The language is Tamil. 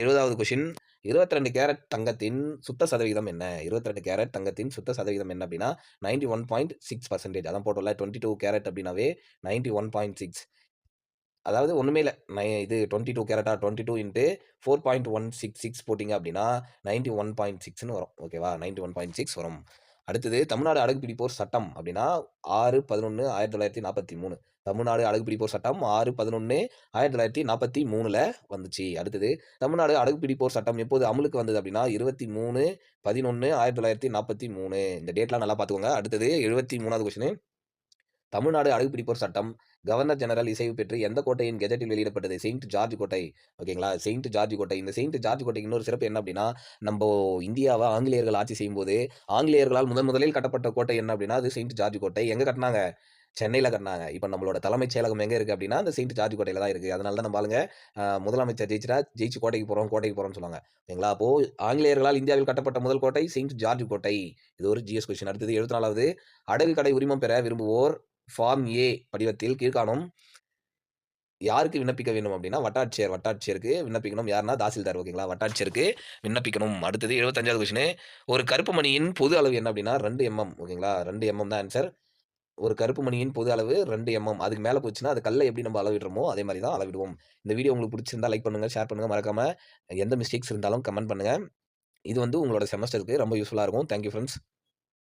70வது கொஸ்டின் 22 கேரட் தங்கத்தின் சுத்த சதவீதம் என்ன? 22 கேரட் தங்கத்தின் சுத்த சதவீதம் என்ன அப்டின்னா, 91.6% அதான் போட்டோம்ல 22 கேரட் அப்டின்னாவே 91.6 அதாவது ஒண்ணுமே இல்ல. இது 22 கேரட்டா 22 இன்டு 4.166 போட்டீங்க அப்டின்னா 91.6ன்னு வரும். ஓகேவா? 91.6 வரும். அடுத்தது தமிழ்நாடு அடகுப்பிடிப்போர் சட்டம் அப்டின்னா 6/11/1943 தமிழ்நாடு அடகுப்பிடிப்போர் சட்டம் 6/11/1943ல வந்துச்சு. அடுத்தது தமிழ்நாடு அடகுப்பிடிப்போர் சட்டம் எப்போது அமலுக்கு வந்தது அப்டின்னா 23/11/1943 இந்த டேட்லாம் நல்லா பார்த்துக்கோங்க. அடுத்தது 73வது கொஸ்டின் தமிழ்நாடு அடகுப்பிடிப்போர் சட்டம் கவர்னர் ஜெனரல் இசைவு பெற்று எந்த கோட்டையின் கெஜெட்டில் வெளியிடப்பட்டது? செயின்ட் ஜார்ஜ் கோட்டை. ஓகேங்களா? செயின்ட் ஜார்ஜ் கோட்டை. இந்த செயின்ட் ஜார்ஜ் கோட்டைக்கு இன்னொரு சிறப்பு என்ன அப்டின்னா, நம்போ இந்தியாவ ஆங்கிலேயர்கள் ஆட்சி செய்யும்போது, ஆங்கிலேயர்களால் முதலில் கட்டப்பட்ட கோட்டை என்ன அப்டின்னா, அது செயின்ட் ஜார்ஜ் கோட்டை. எங்க கட்டுனாங்க? சென்னையில கட்டுனாங்க. இப்ப நம்மளோட தலைமைச் செயலகம் எங்க இருக்கு அப்டின்னா, அந்த செயின்ட் ஜார்ஜ் கோட்டையில தான் இருக்கு. அதனால தான் நம்ம ஆளுங்க முதலமைச்சர் ஜெயிச்சு கோட்டைக்கு போறோம்னு சொல்லுவாங்க. ஓகேங்களா? அப்போ ஆங்கிலேயர்களால் இந்தியாவில் கட்டப்பட்ட முதல் கோட்டை செயின்ட் ஜார்ஜ் கோட்டை. இது ஒரு ஜிஎஸ் கொஸ்டின். அடுத்தது 74வது அடகு கடை உரிமம் பெற விரும்புவோர் ஃபார்ம் ஏ படிவத்தில் கீழ்காணும் யாருக்கு விண்ணப்பிக்க வேண்டும் அப்டின்னா, வட்டாட்சியருக்கு விண்ணப்பிக்கணும். யாருன்னா தாசில்தார். ஓகேங்களா? வட்டாட்சியருக்கு விண்ணப்பிக்கணும். அடுத்தது 75வது கொஸ்டின் ஒரு கருப்பு மணியின் பொது அளவு என்ன அப்டின்னா 2 எம்.எம். ஓகேங்களா? 2 எம்.எம். தான் ஆன்சர். ஒரு கருப்பு மணியின் பொது அளவு 2 எம்.எம். அதுக்கு மேல போச்சுன்னா, அது கல்ல எப்படி நம்ம அளவிடுறோமோ, அதே மாரி தான் அளவிடுவோம். இந்த வீடியோ உங்களுக்கு புடிச்சிருந்தா லைக் பண்ணுங்க, ஷேர் பண்ணுங்க. மறக்காம எந்த மிஸ்டேக்ஸ் இருந்தாலும் கமெண்ட் பண்ணுங்க. இது வந்து உங்களோட செமஸ்டருக்கு ரொம்ப யூஸ்ஃபுல்லா இருக்கும். Thank you friends.